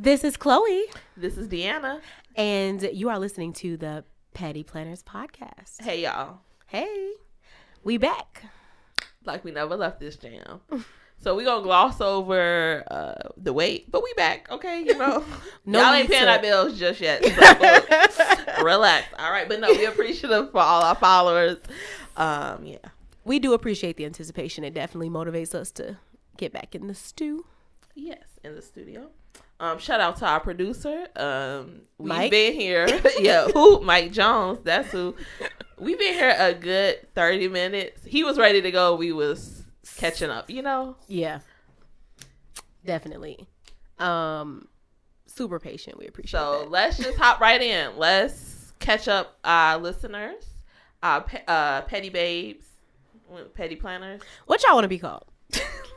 This is Chloe. This is Deanna. And you are listening to the Petty Planners Podcast. Hey, y'all. Hey. We back. Like we never left this jam. So we gonna gloss over the wait, but we back, okay? You know, y'all ain't paying our bills just yet. So relax. All right, but no, we appreciative for all our followers. Yeah, we do appreciate the anticipation. It definitely motivates us to get back in the stew. Yes, in the studio. Shout out to our producer. We've Mike? been here. Yeah, who? Mike Jones. That's who. We've been here a good 30 minutes. He was ready to go. We was catching up, you know? Yeah. Definitely. Super patient. We appreciate that. So let's just hop right in. Let's catch up our listeners, our petty babes, petty planners. What y'all want to be called?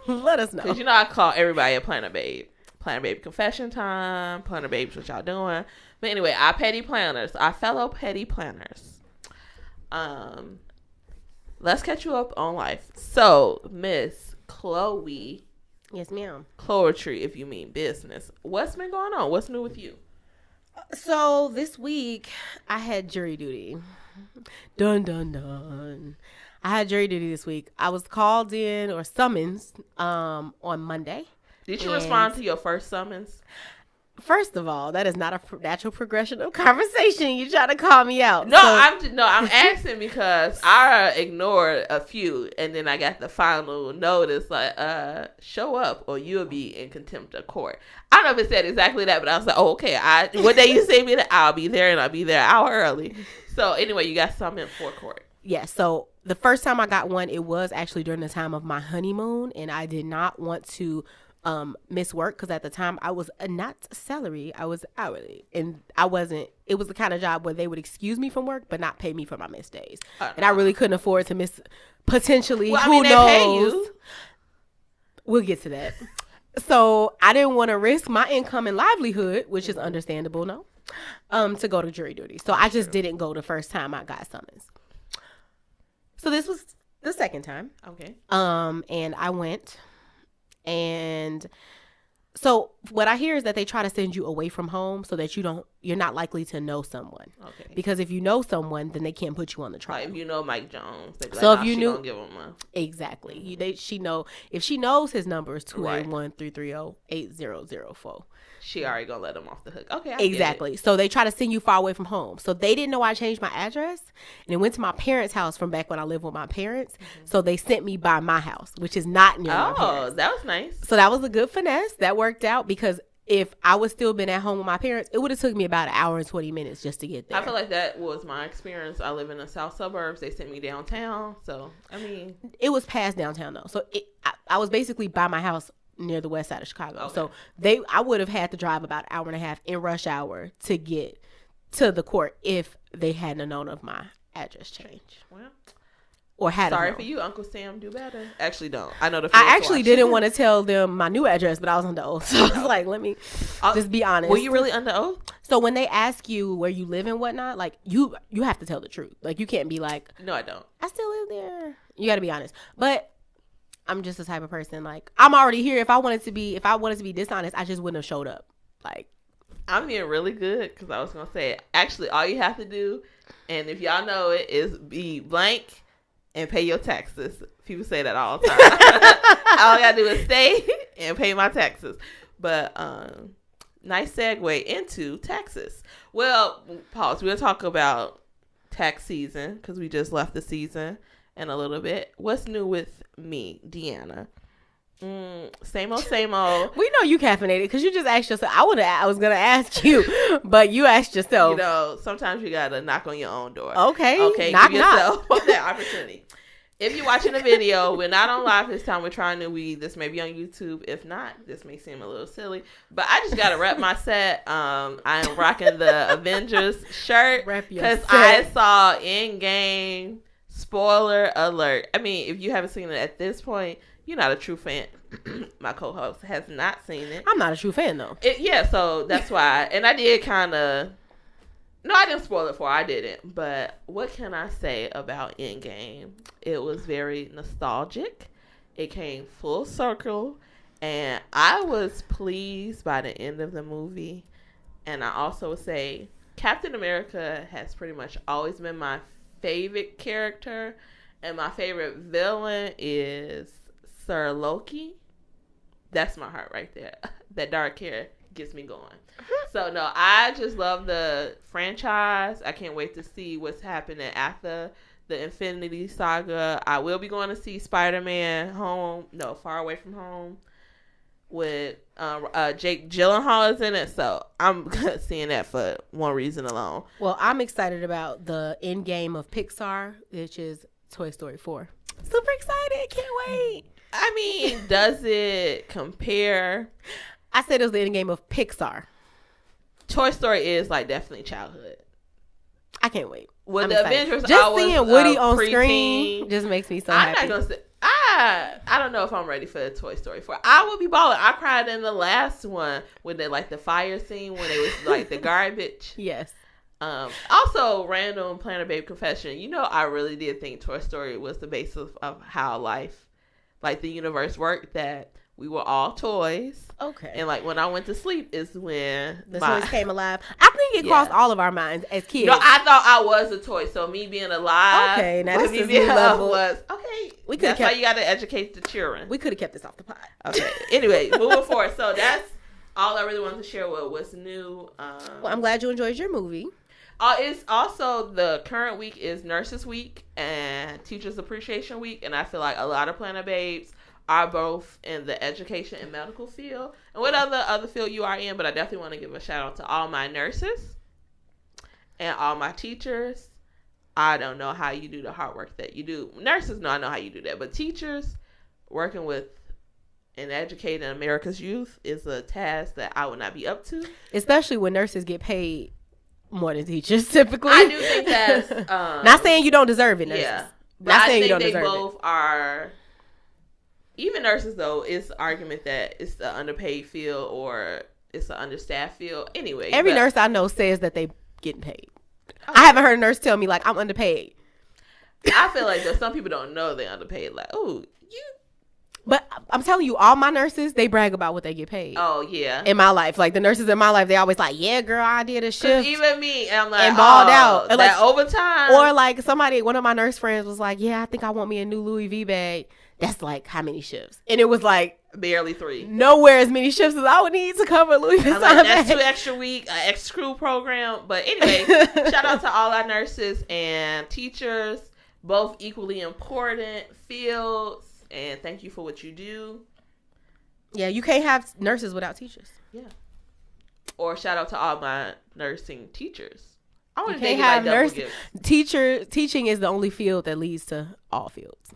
Let us know. Because you know I call everybody a planner babe. Planner babe confession time. Planner babes, what y'all doing? But anyway, our petty planners, our fellow petty planners. Let's catch you up on life. So, Miss Chloe. Yes, ma'am. Chloetry, if you mean business. What's been going on? What's new with you? So, this week, I had jury duty. Dun, dun, dun. I had jury duty this week. I was called in or summoned on Monday. Did you respond to your first summons? First of all, that is not a natural progression of conversation. You try to call me out. No, I'm asking because I ignored a few, and then I got the final notice like, show up or you'll be in contempt of court. I don't know if it said exactly that, but I was like, oh, okay. What day you say me that I'll be there, and I'll be there an hour early. So anyway, you got summoned for court. Yeah. So the first time I got one, it was actually during the time of my honeymoon, and I did not want to miss work because at the time I was not salary, I was hourly, and it was the kind of job where they would excuse me from work but not pay me for my missed days, and I really couldn't afford to miss potentially. Well, who they knows? pay you. We'll get to that. So I didn't want to risk my income and livelihood, which is understandable, to go to jury duty. So I just didn't go the first time I got summons. So this was the second time. Okay. And I went. And so what I hear is that they try to send you away from home so that you're not likely to know someone. Okay. Because if you know someone, then they can't put you on the trial. Like if you know Mike Jones, they be so like, if you knew, don't give him a... Exactly. If she knows his number is 281-330-8004. She already gonna let him off the hook. Okay, exactly. So they try to send you far away from home. So they didn't know I changed my address, and it went to my parents' house from back when I lived with my parents. Mm-hmm. So they sent me by my house, which is not near my parents. Oh, that was nice. So that was a good finesse. That worked out because if I would still been at home with my parents, it would have took me about an hour and 20 minutes just to get there. I feel like that was my experience. I live in the south suburbs. They sent me downtown. So, I mean. It was past downtown, though. So I was basically by my house near the west side of Chicago. Okay. So I would have had to drive about an hour and a half in rush hour to get to the court if they hadn't known of my address change. Well, or had sorry known. For you, Uncle Sam. Do better. Actually, don't. I know the. I actually didn't want to tell them my new address, but I was under oath, so I was like, let me just be honest. Were you really under oath? So when they ask you where you live and whatnot, like you have to tell the truth. Like you can't be like, no, I don't. I still live there. You got to be honest, but. I'm just the type of person, like, I'm already here. If I wanted to be dishonest, I just wouldn't have showed up. Like, I'm being really good because I was going to say, actually, all you have to do, and if y'all know it, is be blank and pay your taxes. People say that all the time. All I got to do is stay and pay my taxes. But, nice segue into taxes. Well, pause. We'll talk about tax season because we just left the season. In a little bit. What's new with me, Deanna? Same old. We know you caffeinated because you just asked yourself. I was gonna ask you, but you asked yourself. You know, sometimes you gotta knock on your own door. Okay. Knock, give yourself that opportunity. If you're watching the video, we're not on live this time. We're trying new weed. This may be on YouTube. If not, this may seem a little silly. But I just gotta rep my set. I am rocking the Avengers shirt because I saw Endgame. Spoiler alert. I mean, if you haven't seen it at this point, you're not a true fan. My co-host has not seen it. I'm not a true fan, though. So that's why. And I did kind of... No, I didn't spoil it for her. I didn't. But what can I say about Endgame? It was very nostalgic. It came full circle. And I was pleased by the end of the movie. And I also would say Captain America has pretty much always been my favorite character. And my favorite villain is Sir Loki. That's my heart right there. That dark hair gets me going. So, no, I just love the franchise. I can't wait to see what's happening after the Infinity Saga. I will be going to see Spider-Man Far Away From Home with Jake Gyllenhaal is in it. So, I'm seeing that for one reason alone. Well, I'm excited about the end game of Pixar, which is Toy Story 4. Super excited. Can't wait. I mean, does it compare? I said it was the end game of Pixar. Toy Story is like definitely childhood. I can't wait. With the Avengers, just seeing Woody on screen just makes me so happy. I'm not gonna say I don't know if I'm ready for the Toy Story 4. I will be balling. I cried in the last one with the fire scene when it was like the garbage. Yes. Also, random Planet Babe confession. I really did think Toy Story was the basis of how life, like the universe worked. That we were all toys. Okay. And like when I went to sleep is when the toys came alive. I think it crossed all of our minds as kids. No, I thought I was a toy. So me being alive. Okay, now this is new level. Was okay. That's why you got to educate the children. We could have kept this off the pod. Okay. Anyway, moving forward. So that's all I really wanted to share with what's new. Well, I'm glad you enjoyed your movie. It's also the current week is Nurses Week and Teachers Appreciation Week, and I feel like a lot of Planet Babes are both in the education and medical field, and what other field you are in. But I definitely want to give a shout out to all my nurses and all my teachers. I don't know how you do the hard work that you do. Nurses know I know how you do that, but teachers working with and educating America's youth is a task that I would not be up to. Especially when nurses get paid more than teachers typically. I do think that's not saying you don't deserve it, nurses. Yeah, but not saying you don't deserve it. They both are. Even nurses, though, it's the argument that it's the underpaid field or it's the understaffed field. Anyway, every nurse I know says that they getting paid. Okay. I haven't heard a nurse tell me like I'm underpaid. I feel like some people don't know they're underpaid. Like, oh, you. But I'm telling you, all my nurses, they brag about what they get paid. Oh, yeah. In my life. Like, the nurses in my life, they always like, yeah, girl, I did a shift. Even me. And I'm like, and balled out. And that overtime. Or like one of my nurse friends was like, yeah, I think I want me a new Louis V bag. That's like how many shifts? And it was like barely 3. Nowhere as many shifts as I would need to cover Louis Vuitton. Like, that's 2 extra week, extra crew program. But anyway, shout out to all our nurses and teachers, both equally important fields. And thank you for what you do. Yeah, you can't have nurses without teachers. Yeah. Or shout out to all my nursing teachers. I want to have nurses. Teaching is the only field that leads to all fields.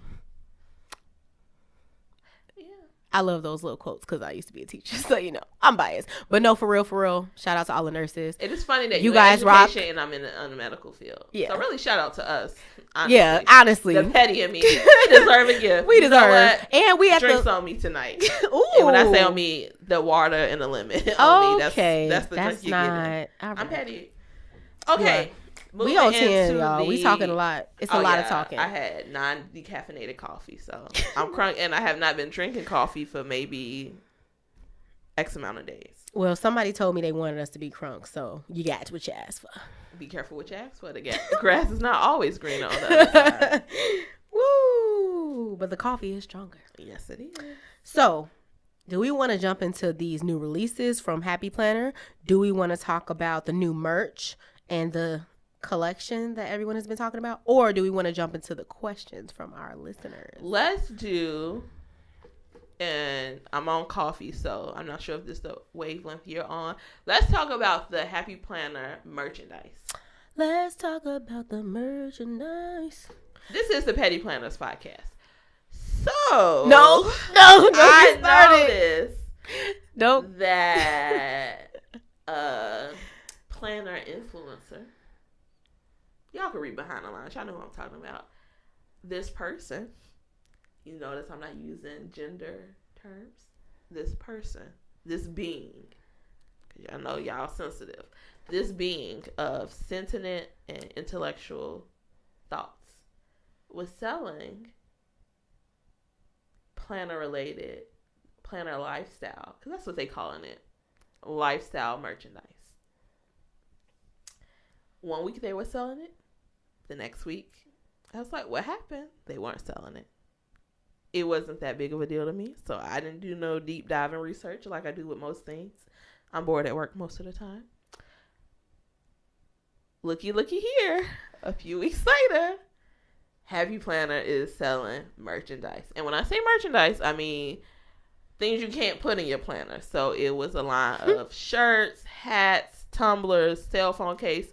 I love those little quotes because I used to be a teacher, so I'm biased. But no, for real, shout out to all the nurses. It is funny that you guys rock, and I'm in the medical field. Yeah, so really shout out to us. Honestly. Yeah, honestly, the petty in me, we deserve a gift. We deserve, and we have drinks on me tonight. Ooh. And when I say on me, the water and the lemon. Okay, that's the drink you're getting. Right. I'm petty. Okay. We on 10, y'all. We talking a lot. It's a lot of talking. I had non-decaffeinated coffee, so I'm crunk, and I have not been drinking coffee for maybe X amount of days. Well, somebody told me they wanted us to be crunk, so you got what you asked for. Be careful what you ask for. The grass is not always green on the other side. Woo! But the coffee is stronger. Yes, it is. So, do we want to jump into these new releases from Happy Planner? Do we want to talk about the new merch and the collection that everyone has been talking about, or do we want to jump into the questions from our listeners? Let's do, and I'm on coffee, so I'm not sure if this is the wavelength you're on. Let's talk about the Happy Planner merchandise. Let's talk about the merchandise. This is the Petty Planners podcast. So no, I noticed that planner influencer. Y'all can read behind the lines. Y'all know who I'm talking about. This person. You notice I'm not using gender terms. This person. This being. Because y'all know y'all sensitive. This being of sentient and intellectual thoughts was selling planner-related planner lifestyle, because that's what they calling it, lifestyle merchandise. 1 week they were selling it. The next week, I was like, what happened? They weren't selling it. It wasn't that big of a deal to me, so I didn't do no deep diving research like I do with most things. I'm bored at work most of the time. Looky here. A few weeks later, Happy Planner is selling merchandise. And when I say merchandise, I mean things you can't put in your planner. So it was a line of shirts, hats, tumblers, cell phone case.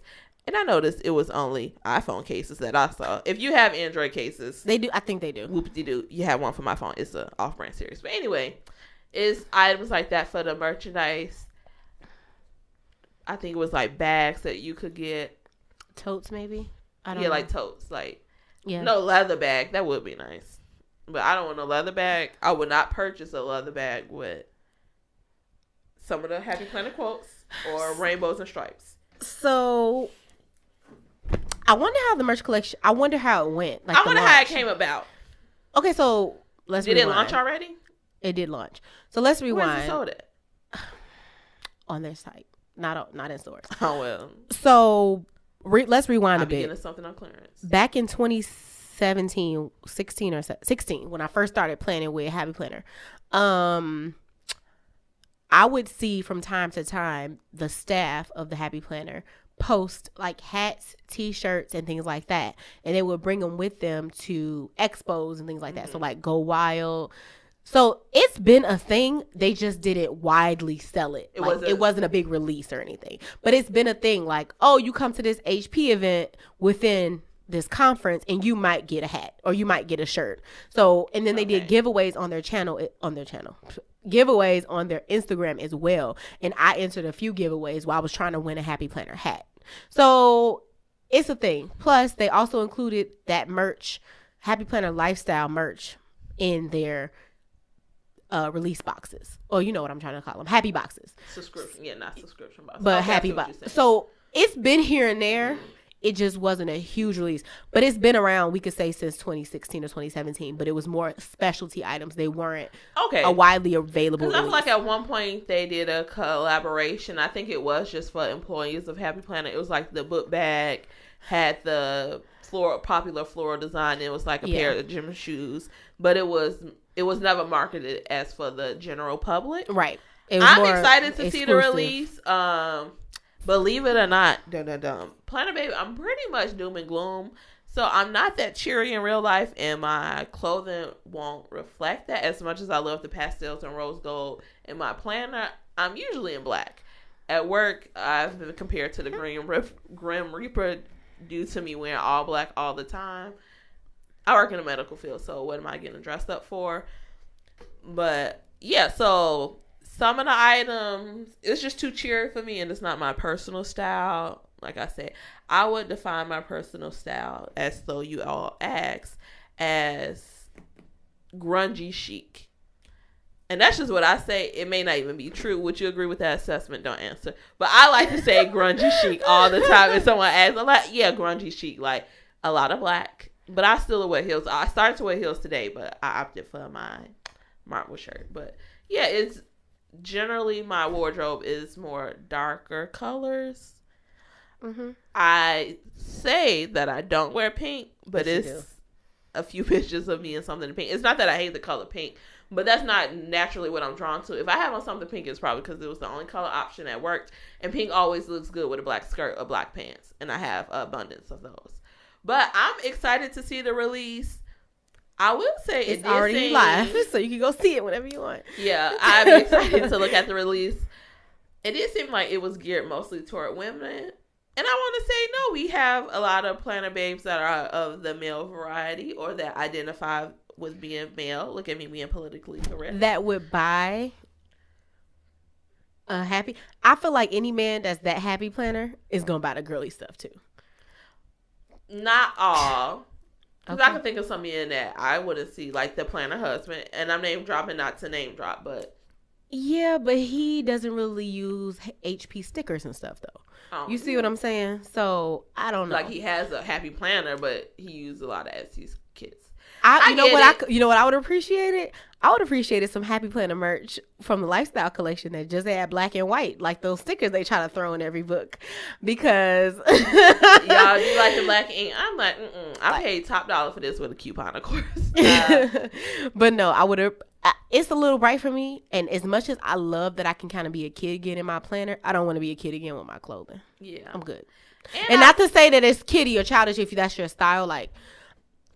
And I noticed it was only iPhone cases that I saw. If you have Android cases. They do. I think they do. Whoop-de-doo. You have one for my phone. It's an off-brand series. But anyway, it's items like that for the merchandise. I think it was like bags that you could get. Totes, maybe? I don't know. Like totes. Like, yeah. No leather bag. That would be nice. But I don't want a leather bag. I would not purchase a leather bag with some of the Happy Planner quotes or rainbows and stripes. So I wonder how the merch collection, I wonder how it went. Like, I wonder how it came about. Okay, so let's rewind. Did it launch already? It did launch. So let's rewind. Where's it sold at? On their site. Not in stores. Oh, well. So let's rewind a bit. Getting something on clearance. Back in 2017, 16, when I first started planning with Happy Planner, I would see from time to time the staff of the Happy Planner post like hats, t-shirts, and things like that, and they would bring them with them to expos and things like that. So like Go Wild. So it's been a thing. They just didn't widely sell it. It wasn't a big release or anything, but it's been a thing. Like, oh, you come to this HP event within this conference and you might get a hat or you might get a shirt. So, and then they did giveaways on their channel, giveaways on their Instagram as well. And I entered a few giveaways while I was trying to win a Happy Planner hat. So it's a thing. Plus they also included that merch, Happy Planner lifestyle merch, in their release boxes. Or you know what I'm trying to call them. Happy boxes. Subscription. Yeah, not subscription boxes. But happy boxes. So it's been here and there. It just wasn't a huge release. But it's been around, we could say, since 2016 or 2017. But it was more specialty items. They weren't a widely available release. I feel like at one point they did a collaboration. I think it was just for employees of Happy Planner. It was like the book bag had the popular floral design. It was like a pair of gym shoes. But it was never marketed as for the general public. Right. I'm excited to see the release. Believe it or not, Planner Baby, I'm pretty much doom and gloom. So I'm not that cheery in real life, and my clothing won't reflect that. As much as I love the pastels and rose gold in my planner, I'm usually in black. At work, I've been compared to the Grim Reaper due to me wearing all black all the time. I work in the medical field, so what am I getting dressed up for? But yeah, so some of the items, it's just too cheery for me, and it's not my personal style. Like I said, I would define my personal style, as though you all ask, as grungy chic. And that's just what I say. It may not even be true. Would you agree with that assessment? Don't answer. But I like to say grungy chic all the time. If someone asks, I'm like, yeah, grungy chic. Like, a lot of black. But I still wear heels. I started to wear heels today, but I opted for my marble shirt. But yeah, it's generally my wardrobe is more darker colors. Mm-hmm. I say that I don't wear pink, but it's a few pictures of me in something pink. It's not that I hate the color pink, but that's not naturally what I'm drawn to. If I have on something pink, it's probably because it was the only color option that worked, and pink always looks good with a black skirt or black pants, and I have abundance of those. But I'm excited to see the release. I will say it's already live, so you can go see it whenever you want. Yeah, I'm excited to look at the release. It did seem like it was geared mostly toward women. And I want to say, no, we have a lot of planner babes that are of the male variety or that identify with being male. Look at me being politically correct. That would buy a happy. I feel like any man that's that happy planner is going to buy the girly stuff too. Not all. Because I can think of some men that I wouldn't see, like the planner husband. And I'm name dropping, not to name drop, but. Yeah, but he doesn't really use HP stickers and stuff, though. You see what I'm saying? So, I don't know. Like, he has a happy planner, but he uses a lot of Etsy's kits. You know what I would appreciate it? I would appreciate some Happy Planner merch from the Lifestyle Collection that just had black and white, like those stickers they try to throw in every book. Because y'all do like the black ink. I'm like, I paid top dollar for this with a coupon, of course. But no, I would have. It's a little bright for me, and as much as I love that I can kind of be a kid again in my planner, I don't want to be a kid again with my clothing. Yeah, I'm good. And not to say that it's kiddie or childish if that's your style. Like,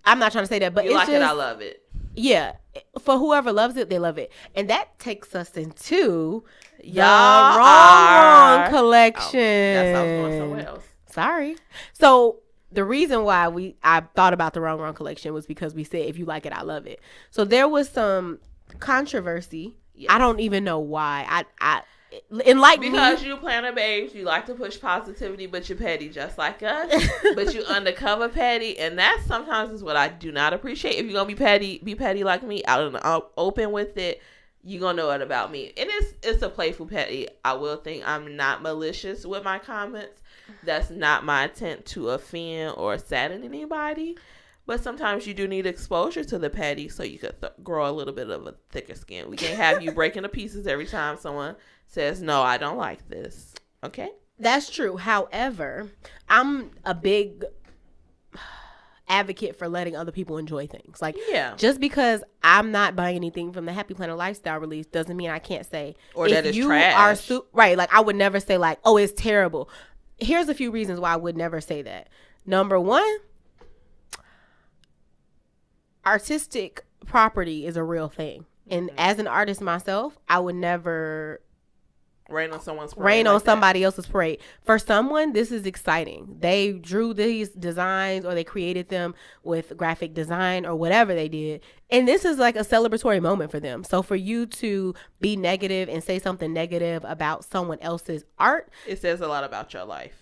I'm not trying to say that, but you it's like just, it, I love it. Yeah, for whoever loves it, they love it, and that takes us into the wrong collection. That's how I was going somewhere else. Sorry. So the reason why I thought about the wrong collection was because we said if you like it, I love it. So there was some controversy. Yes. I don't even know why. Because you planner babes, you like to push positivity, but you're petty just like us. But you undercover petty, and that sometimes is what I do not appreciate. If you're gonna be petty like me, out in the open with it, you're gonna know it about me. And it's a playful petty. I will think I'm not malicious with my comments. That's not my intent to offend or sadden anybody. But sometimes you do need exposure to the petty so you could grow a little bit of a thicker skin. We can't have you breaking to pieces every time someone says, no, I don't like this. Okay? That's true. However, I'm a big advocate for letting other people enjoy things. Like, just because I'm not buying anything from the Happy Planner Lifestyle release doesn't mean I can't say, or that it's trash. Right. Like, I would never say, like, oh, it's terrible. Here's a few reasons why I would never say that. Number one, artistic property is a real thing. And as an artist myself, I would never rain on someone's parade. Somebody else's parade. For someone, this is exciting. They drew these designs or they created them with graphic design or whatever they did. And this is like a celebratory moment for them. So for you to be negative and say something negative about someone else's art, it says a lot about your life.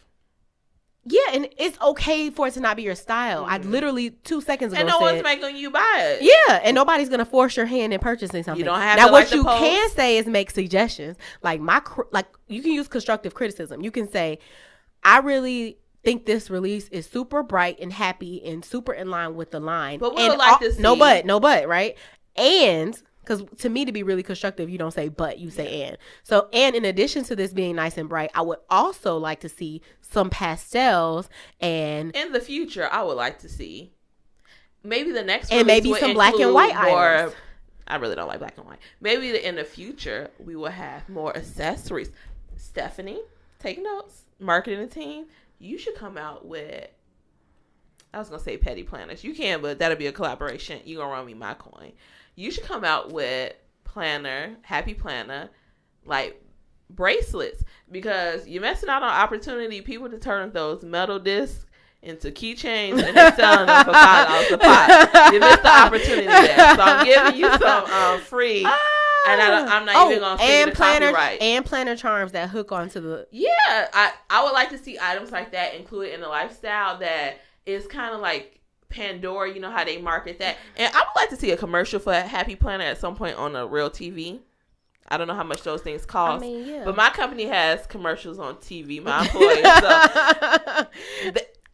Yeah, and it's okay for it to not be your style. I literally 2 seconds ago and no one's making you buy it. Yeah, and nobody's gonna force your hand in purchasing something. You don't have now. To What like you the post. can say is make suggestions. Like you can use constructive criticism. You can say, I really think this release is super bright and happy and super in line with the line. But we would like to see no but, right? And because to me, to be really constructive, you don't say but, you say and. So, and in addition to this being nice and bright, I would also like to see some pastels and... In the future, I would like to see maybe the next and maybe some black and white items. I really don't like black and white. Maybe in the future, we will have more accessories. Stephanie, take notes. Marketing team, you should come out with... I was going to say petty planners. You can, but that'll be a collaboration. You're going to run me my coin. You should come out with Happy Planner, like bracelets, because you're messing out on opportunity. People to turn those metal discs into keychains and they're selling them for $5 a pop. You missed the opportunity there. So I'm giving you some free, and I'm not even going to figure the copyright. And planner charms that hook onto the... Yeah, I would like to see items like that included in the lifestyle that is kind of like Pandora, you know how they market that. And I would like to see a commercial for Happy Planner at some point on a real TV. I don't know how much those things cost. But my company has commercials on TV, my employees. So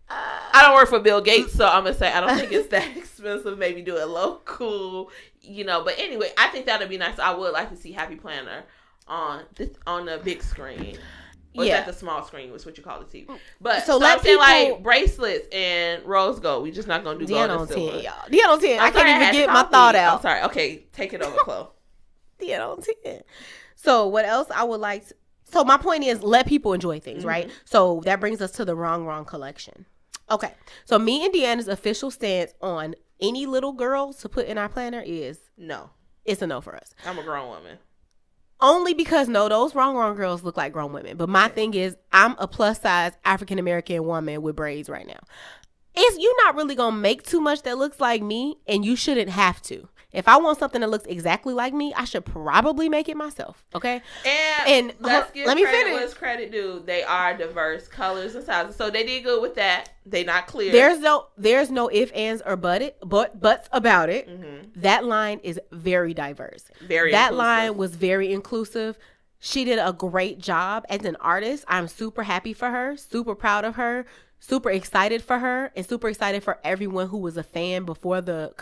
I don't work for Bill Gates, so I'm going to say I don't think it's that expensive. Maybe do it local, But anyway, I think that would be nice. I would like to see Happy Planner on the big screen. Or is that the small screen, was what you call the TV. But so I'm saying like bracelets and rose gold. We just not going to do gold and silver. DN on 10. I can't even get my thought out. I'm sorry. Okay, take it over, Chloe. DN on 10. So what else I would like to... So my point is let people enjoy things, right? So that brings us to the wrong collection. Okay. So me and Deanna's official stance on any little girl to put in our planner is no. It's a no for us. I'm a grown woman. Only because, no, those wrong girls look like grown women. But my thing is, I'm a plus-size African-American woman with braids right now. You're not really going to make too much that looks like me, and you shouldn't have to. If I want something that looks exactly like me, I should probably make it myself, okay? And let's give credit what's credit due. They are diverse colors and sizes. So they did good with that. They not clear. There's no ifs, ands, or buts about it. That line is very diverse. That line was very inclusive. She did a great job as an artist. I'm super happy for her, super proud of her, super excited for her and super excited for everyone who was a fan before the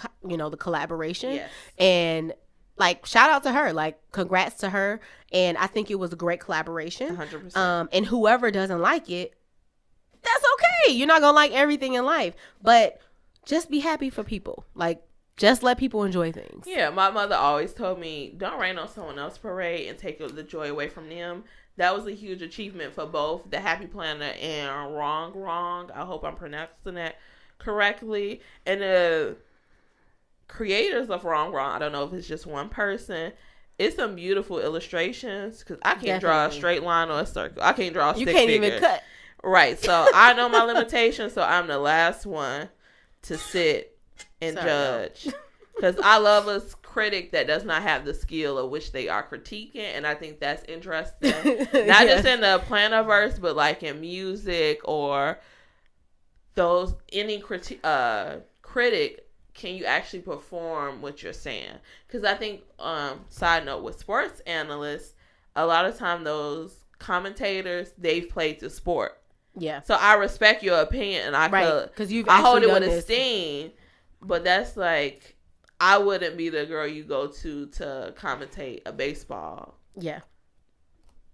collaboration. Yes. And like, shout out to her, like, congrats to her. And I think it was a great collaboration. 100%. And whoever doesn't like it, that's okay. You're not gonna like everything in life, but just be happy for people. Like, just let people enjoy things. Yeah, my mother always told me, don't rain on someone else's parade and take the joy away from them. That was a huge achievement for both the Happy Planner and Wrong. I hope I'm pronouncing that correctly. And the creators of Wrong, I don't know if it's just one person. It's some beautiful illustrations because I can't draw a straight line or a circle. I can't draw a stick figure. You can't even cut. Right. So I know my limitations, so I'm the last one to sit and judge. Because I love a critic that does not have the skill of which they are critiquing, and I think that's interesting. Not just in the plannerverse, but like in music or those any critic. Can you actually perform what you're saying? Because I think, side note, with sports analysts, a lot of time those commentators, they've played the sport. Yeah. So I respect your opinion, and I hold it with esteem. But that's like, I wouldn't be the girl you go to commentate a baseball. Yeah.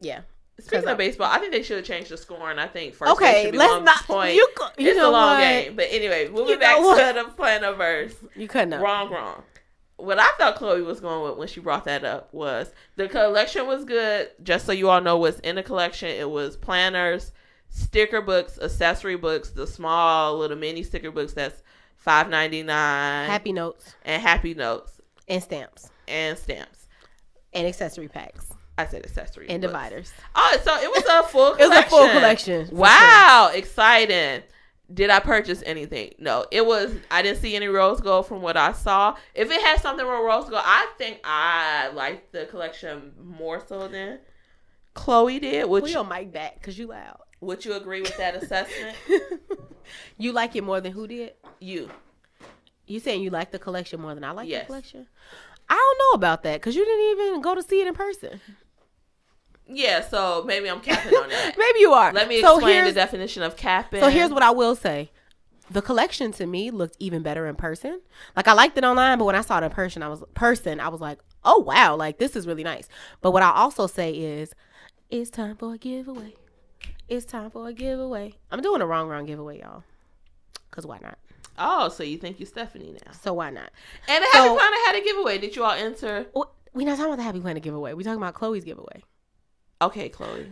Yeah. Speaking of baseball, I think they should change the scoring. I think first base should be let's not point. It's a long game. But anyway, moving back to the Plannerverse. You couldn't know. Wrong. What I thought Chloe was going with when she brought that up was the collection was good. Just so you all know what's in the collection, it was planners, sticker books, accessory books, the small little mini sticker books that's $5.99. Happy notes. And happy notes. And stamps. And accessory packs. I said accessory. And books. Dividers. Oh, so it was a full collection. It was a full collection. Wow. Sure. Exciting. Did I purchase anything? No. I didn't see any rose gold from what I saw. If it had something with rose gold, I think I liked the collection more so than Chloe did. Pull your mic back because you loud. Would you agree with that assessment? You like it more than who did? You. You saying you like the collection more than I like the collection? I don't know about that because you didn't even go to see it in person. Yeah, so maybe I'm capping on that. Maybe you are. Let me explain the definition of capping. So here's what I will say. The collection to me looked even better in person. Like, I liked it online, but when I saw it in person, I was like, oh, wow, like, this is really nice. But what I also say is, it's time for a giveaway. It's time for a giveaway. I'm doing a wrong giveaway, y'all. Because why not? Oh, so you think you're Stephanie now. So why not? And the Happy Planner had a giveaway. Did you all enter? We're not talking about the Happy Planner giveaway. We're talking about Chloe's giveaway. Okay, Chloe.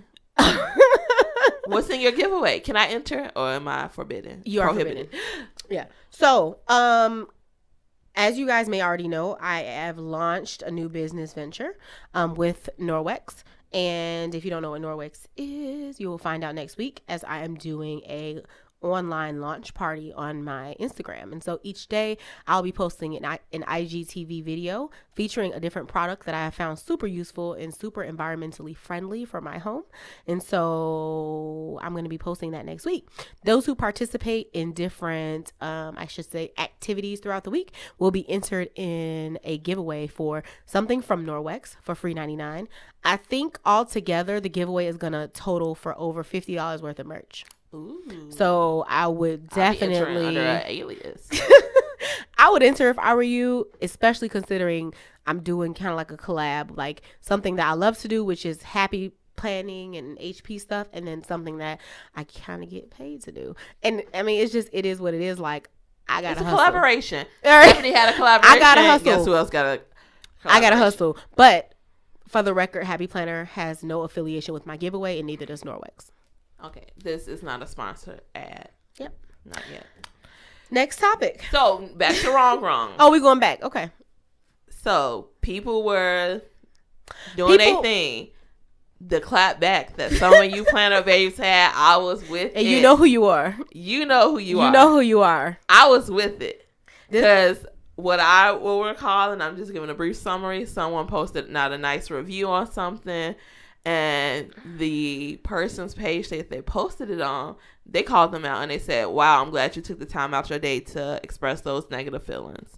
What's in your giveaway? Can I enter or am I forbidden? You are prohibited. Yeah. So, as you guys may already know, I have launched a new business venture with Norwex. And if you don't know what Norwex is, you will find out next week as I am doing a online launch party on my Instagram. And so each day I'll be posting an IGTV video featuring a different product that I have found super useful and super environmentally friendly for my home. And so I'm going to be posting that next week. Those who participate in different, activities throughout the week will be entered in a giveaway for something from Norwex for free $99. I think altogether the giveaway is going to total for over $50 worth of merch. Ooh. So I would definitely under an alias. I would enter if I were you, especially considering I'm doing kind of like a collab, like something that I love to do, which is happy planning and HP stuff, and then something that I kind of get paid to do. And I mean, it is what it is. Like, I got to hustle. Collaboration. Stephanie had a collaboration. I got to hustle. Guess who else got a collaboration? I got to hustle. But for the record, Happy Planner has no affiliation with my giveaway, and neither does Norwex. Okay, this is not a sponsored ad. Yep. Not yet. Next topic. So, back to wrong. Oh, we going back. Okay. So, people were doing their thing. The clap back that some of you planner babes had, I was with and it. You know who you are. You know who you are. You know who you are. I was with it. Because what we're calling, I'm just giving a brief summary. Someone posted not a nice review on something. And the person's page that they posted it on, they called them out and they said, wow, I'm glad you took the time out your day to express those negative feelings.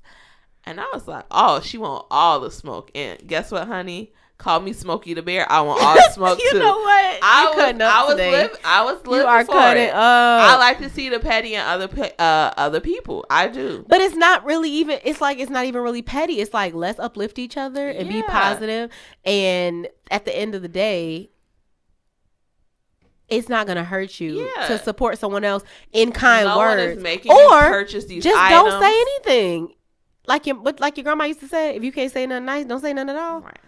And I was like, oh, she want all the smoke. And guess what, honey? Call me Smokey the Bear. I want all smoke You too. know what? I was living You are for cutting it. up. I like to see the petty in other people. I do. But it's not really even. It's like it's not even really petty. It's like let's uplift each other and be positive. And at the end of the day, it's not gonna hurt you to support someone else in kind words. One is making you purchase these just items. don't say anything. Like your grandma used to say, if you can't say nothing nice, don't say nothing at all. Right.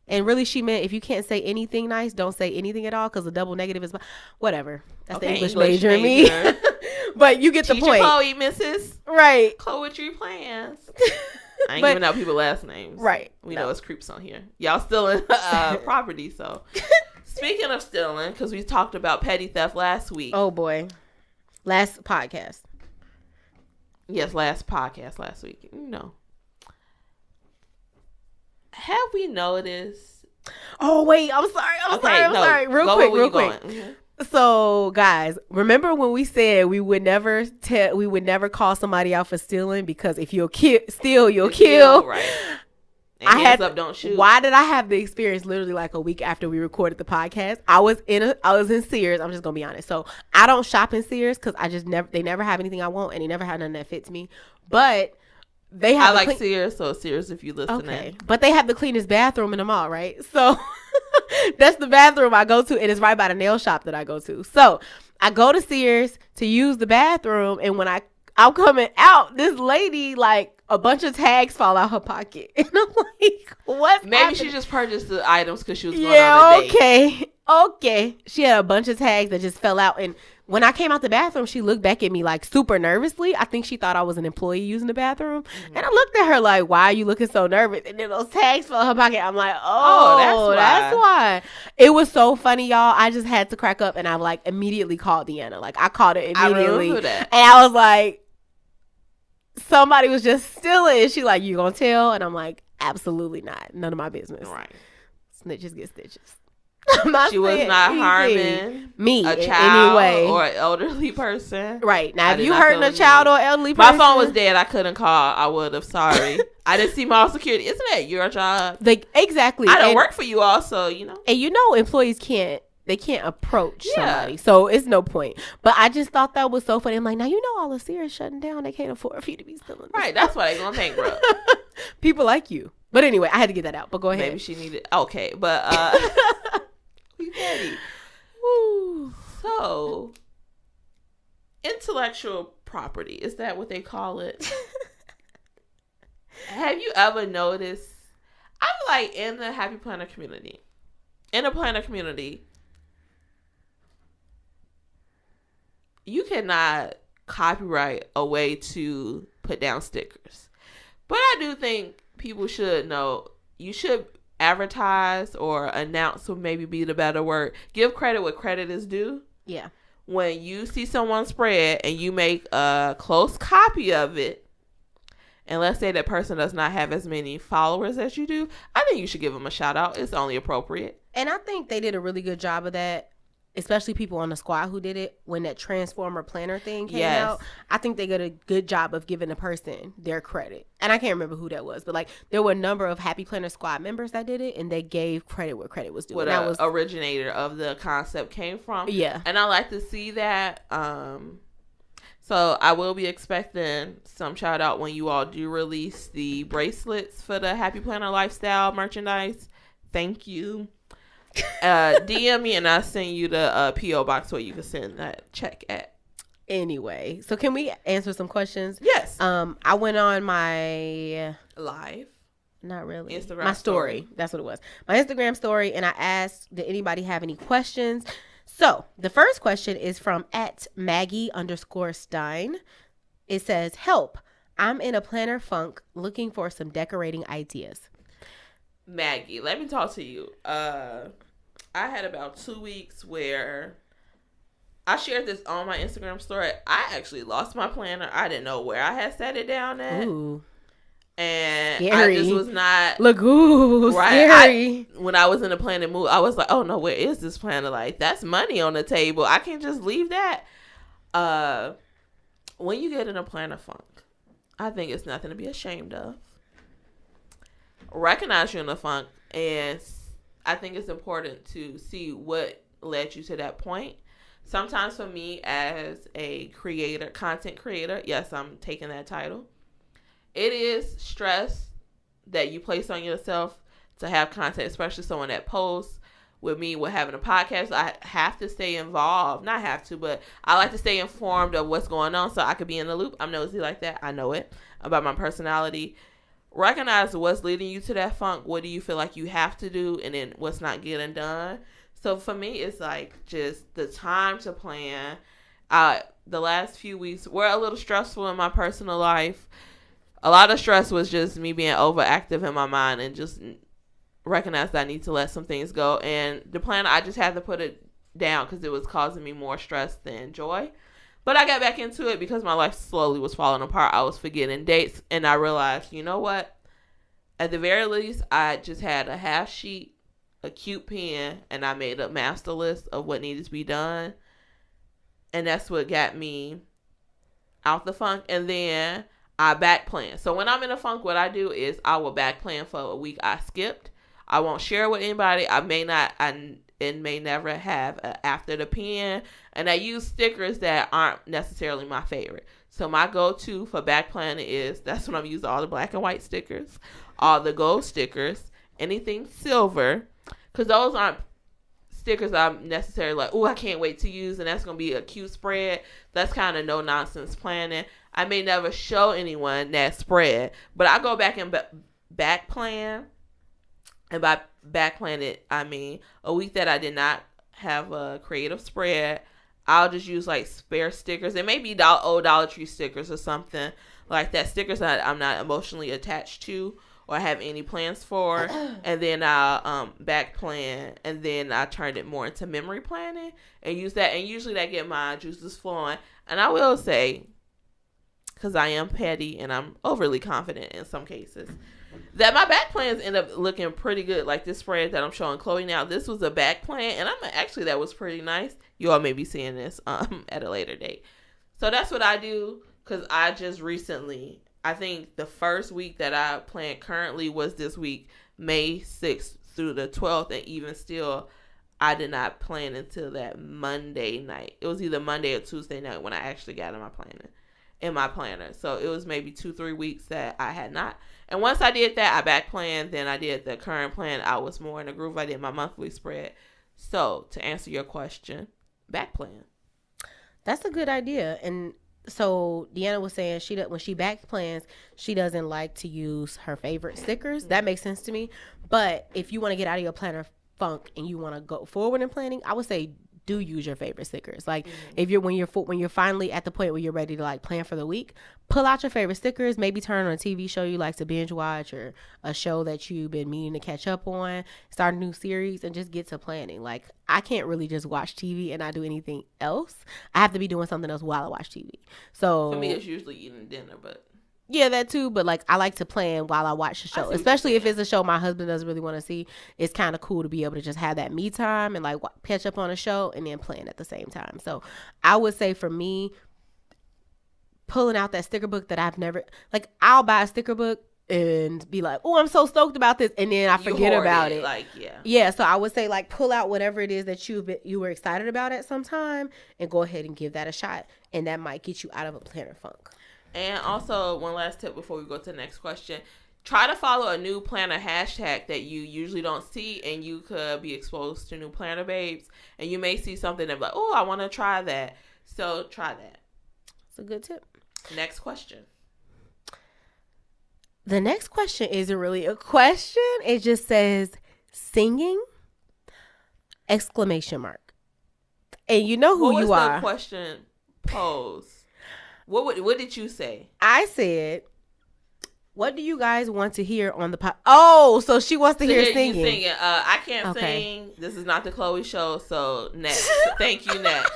And really, she meant if you can't say anything nice, don't say anything at all, because the double negative is whatever. That's the English major in me. But you get the point. Chloe, Mrs. Right. Poetry plans. I ain't giving out people last names. Right. We know it's creeps on here. Y'all stealing property, so. Speaking of stealing, because we talked about petty theft last week. Oh, boy. Last podcast. Yes, last week. No. Have we noticed? Oh, wait. I'm sorry. Real quick. Mm-hmm. So, guys, remember when we said we would never call somebody out for stealing, because if you'll steal, you'll kill. Right. And don't shoot. Why did I have the experience literally like a week after we recorded the podcast? I was in Sears. I'm just gonna be honest. So I don't shop in Sears because they never have anything I want, and they never have nothing that fits me. But they have. I like Sears, so Sears, if you listen. Okay, but they have the cleanest bathroom in the mall, right? So that's the bathroom I go to, and it's right by the nail shop that I go to. So I go to Sears to use the bathroom, and when I'm coming out, this lady, like, a bunch of tags fall out her pocket. And I'm like, what's happening? She just purchased the items because she was going on a date. Okay. She had a bunch of tags that just fell out. And when I came out the bathroom, she looked back at me like super nervously. I think she thought I was an employee using the bathroom. Mm-hmm. And I looked at her like, why are you looking so nervous? And then those tags fell out her pocket. I'm like, that's why. It was so funny, y'all. I just had to crack up, and I like immediately called Deanna. Like, I called her immediately. I remember that. And I was like, somebody was just stealing. She like, you gonna tell? And I'm like, absolutely not. None of my business. Right. Snitches get stitches. She was not harming me a child anyway, or an elderly person. Right. Now, if you hurting a child or elderly person, my phone was dead. I couldn't call. I would have. Sorry. I didn't see mall security. Isn't that your job? Exactly. I don't work for you also, And employees can't approach somebody, so it's no point. But I just thought that was so funny. I'm like, now all the Sears shutting down. They can't afford for you to be stealing. Right, that's why they gonna bankrupt. People like you. But anyway, I had to get that out. But go ahead. Maybe she needed. Okay, but we petty. So, intellectual property, is that what they call it? Have you ever noticed? I feel like in the Happy Planner community, you cannot copyright a way to put down stickers. But I do think people should know, you should advertise or announce would maybe be the better word. Give credit where credit is due. Yeah. When you see someone spread and you make a close copy of it, and let's say that person does not have as many followers as you do, I think you should give them a shout out. It's only appropriate. And I think they did a really good job of that, especially people on the squad who did it when that Transformer planner thing came out. I think they did a good job of giving the person their credit. And I can't remember who that was, but like there were a number of Happy Planner squad members that did it, and they gave credit where credit was due. Where the originator of the concept came from. Yeah. And I like to see that. So I will be expecting some shout out when you all do release the bracelets for the Happy Planner lifestyle merchandise. Thank you. DM me and I'll send you the P.O. box where you can send that check at. Anyway, so can we answer some questions? Yes. I went on my live. Not really. Instagram my story. That's what it was. My Instagram story, and I asked, did anybody have any questions? So the first question is from @Maggie_Stein. It says, help. I'm in a planner funk looking for some decorating ideas. Maggie, let me talk to you. I had about 2 weeks where I shared this on my Instagram story. I actually lost my planner. I didn't know where I had set it down at. Ooh. And scary. I just was not. Look, ooh, right. Scary. When I was in the planning mood, I was like, oh no, where is this planner? Like, that's money on the table. I can't just leave that. When you get in a planner funk, I think it's nothing to be ashamed of. Recognize you're in a funk and I think it's important to see what led you to that point. Sometimes for me as a content creator, yes, I'm taking that title. It is stress that you place on yourself to have content, especially someone that posts. With me, with having a podcast, I have to stay involved. Not have to, but I like to stay informed of what's going on so I could be in the loop. I'm nosy like that. I know it about my personality. Recognize what's leading you to that funk. What do you feel like you have to do? And then what's not getting done. So for me, it's like just the time to plan. The last few weeks were a little stressful in my personal life. A lot of stress was just me being overactive in my mind and just recognize that I need to let some things go. And the plan, I just had to put it down because it was causing me more stress than joy. But I got back into it because my life slowly was falling apart. I was forgetting dates, and I realized, you know what? At the very least, I just had a half sheet, a cute pen, and I made a master list of what needed to be done. And that's what got me out the funk. And then I back plan. So when I'm in a funk, what I do is I will back plan for a week I skipped. I won't share with anybody. It may never have after the pen. And I use stickers that aren't necessarily my favorite. So my go-to for back planning is, that's when I'm using all the black and white stickers, all the gold stickers, anything silver. Because those aren't stickers I'm necessarily like, oh, I can't wait to use. And that's going to be a cute spread. That's kind of no-nonsense planning. I may never show anyone that spread. But I go back and back plan. And by back plan it, I mean a week that I did not have a creative spread, I'll just use like spare stickers. It may be old Dollar Tree stickers or something like that. Stickers that I'm not emotionally attached to or have any plans for. And then I'll back plan. And then I turned it more into memory planning and use that. And usually that get my juices flowing. And I will say, because I am petty and I'm overly confident in some cases, that my back plans end up looking pretty good. Like this spread that I'm showing Chloe now, this was a back plan, and that was pretty nice. You all may be seeing this at a later date. So that's what I do, because I just recently, I think the first week that I planned currently was this week, May 6th through the 12th, and even still, I did not plan until that Monday night. It was either Monday or Tuesday night when I actually got in my planner. So it was maybe 2-3 weeks that I had not. And once I did that, I back planned. Then I did the current plan. I was more in a groove. I did my monthly spread. So to answer your question, back plan. That's a good idea. And so Deanna was saying when she back plans, she doesn't like to use her favorite stickers. That makes sense to me. But if you want to get out of your planner funk and you want to go forward in planning, I would say do use your favorite stickers. Like if when you're finally at the point where you're ready to like plan for the week, pull out your favorite stickers, maybe turn on a TV show you like to binge watch or a show that you've been meaning to catch up on, start a new series, and just get to planning. Like I can't really just watch TV and not do anything else. I have to be doing something else while I watch TV. So for me, it's usually eating dinner, but yeah, that too. But like I like to plan while I watch the show, especially if it's a show my husband doesn't really want to see. It's kind of cool to be able to just have that me time and like catch up on a show and then plan at the same time. So I would say for me, pulling out that sticker book that I've never, like I'll buy a sticker book and be like, oh, I'm so stoked about this, and then I forget about it. Like So I would say like pull out whatever it is that you were excited about at some time and go ahead and give that a shot, and that might get you out of a planner funk. And also, one last tip before we go to the next question. Try to follow a new planner hashtag that you usually don't see, and you could be exposed to new planner babes. And you may see something and be like, oh, I want to try that. So try that. It's a good tip. Next question. The next question isn't really a question. It just says singing, ! And you know who you are. What was the question posed? What did you say? I said, what do you guys want to hear on the pod? Oh, so she wants to hear singing. You singing. I can't sing. This is not the Chloe show, so next. Thank you, next.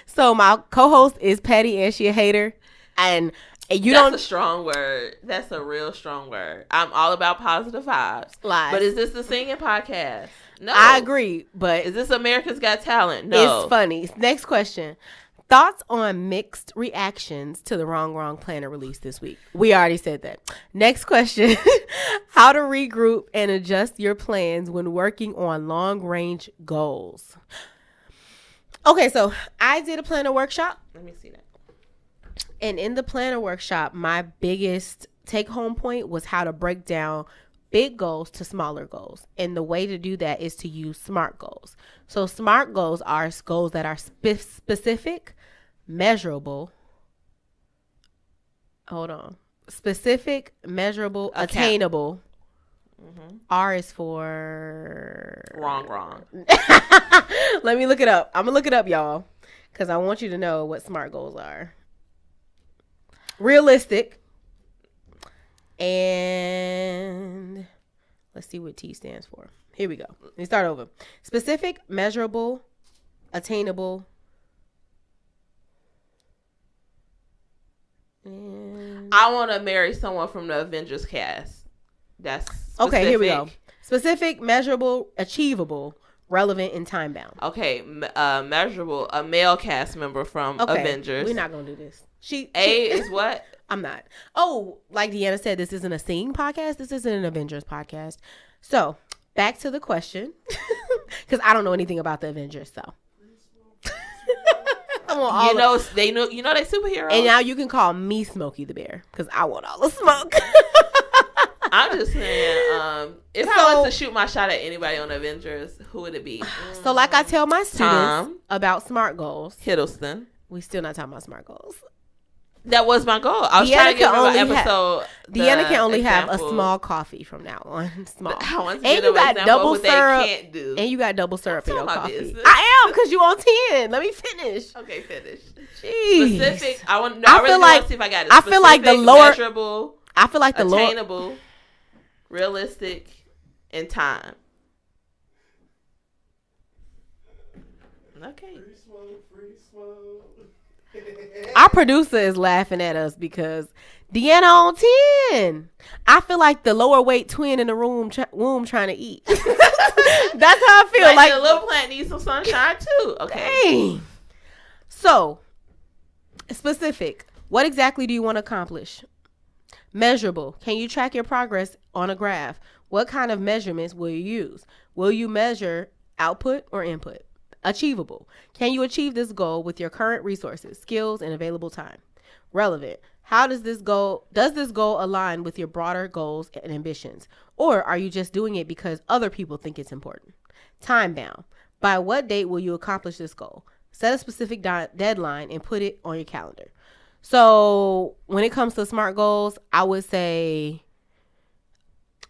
So my co-host is petty and she a hater. And That's a strong word. That's a real strong word. I'm all about positive vibes. Lies. But is this the singing podcast? No. I agree, but is this America's Got Talent? No. It's funny. Next question. Thoughts on mixed reactions to the Wrong Planner release this week. We already said that. Next question. How to regroup and adjust your plans when working on long-range goals. Okay, so I did a planner workshop. Let me see that. And in the planner workshop, my biggest take-home point was how to break down big goals to smaller goals. And the way to do that is to use SMART goals. So SMART goals are goals that are specific, measurable. Specific, measurable, attainable. Mm-hmm. R is for... Wrong. Let me look it up. I'm going to look it up, y'all, because I want you to know what SMART goals are. Realistic. And let's see what T stands for. Here we go. Let me start over. Specific, measurable, attainable. And I want to marry someone from the Avengers cast. That's specific. Okay, here we go. Specific, measurable, achievable, relevant, and time bound. Okay, measurable, a male cast member from Avengers. We're not going to do this. A is what? I'm not. Oh, like Deanna said, this isn't a singing podcast. This isn't an Avengers podcast. So, back to the question. Because I don't know anything about the Avengers, so. You know they superheroes. And now you can call me Smokey the Bear. Because I want all the smoke. I'm just saying, if I was to shoot my shot at anybody on Avengers, who would it be? So, like I tell my students about SMART goals. Hiddleston. We still not talking about SMART goals. That was my goal. I was trying to get an episode. Deanna can only have a small coffee from now on. Small. And you got double syrup. And you got double syrup in your coffee. Business. I am, because you on 10. Let me finish. Okay, finish. Jeez. Specific. I really want to see if I got it. I feel like the lower. Measurable. I feel like the lower. Attainable. Realistic. And time. Okay. Free smoke. Our producer is laughing at us because Deanna on 10. I feel like the lower weight twin in the womb trying to eat. That's how I feel. Like the little plant needs some sunshine too. Okay. Dang. So, specific. What exactly do you want to accomplish? Measurable. Can you track your progress on a graph? What kind of measurements will you use? Will you measure output or input? Achievable. Can you achieve this goal with your current resources, skills, and available time? Relevant. How does this goal align with your broader goals and ambitions? Or are you just doing it because other people think it's important? Time bound. By what date will you accomplish this goal? Set a specific deadline and put it on your calendar. So when it comes to SMART goals, I would say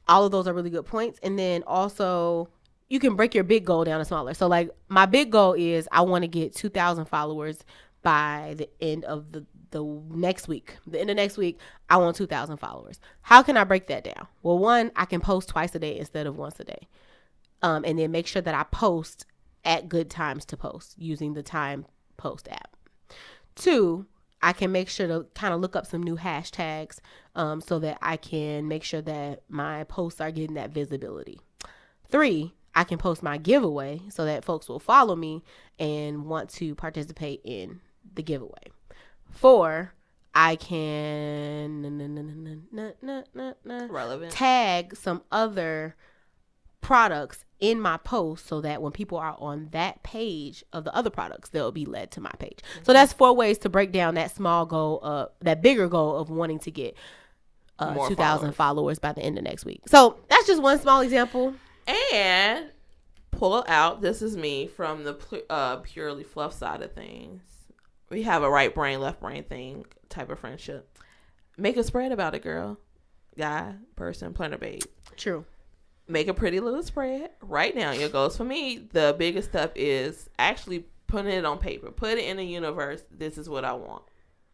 all of those are really good points. And then also, you can break your big goal down to smaller. So like my big goal is I want to get 2,000 followers by the end of the next week. The end of next week, I want 2,000 followers. How can I break that down? Well, one, I can post twice a day instead of once a day. And then make sure that I post at good times to post using the Time Post app. Two, I can make sure to kind of look up some new hashtags so that I can make sure that my posts are getting that visibility. Three, I can post my giveaway so that folks will follow me and want to participate in the giveaway. Four, I can relevant tag some other products in my post so that when people are on that page of the other products, they'll be led to my page. Mm-hmm. So that's 4 ways to break down that small goal, that bigger goal of wanting to get 2,000 followers by the end of next week. So that's just one small example. And pull out, this is me, from the purely fluff side of things. We have a right brain, left brain thing type of friendship. Make a spread about it, girl. Guy, person, planner, babe. True. Make a pretty little spread. Write down your goals. For me, the biggest step is actually putting it on paper. Put it in the universe. This is what I want.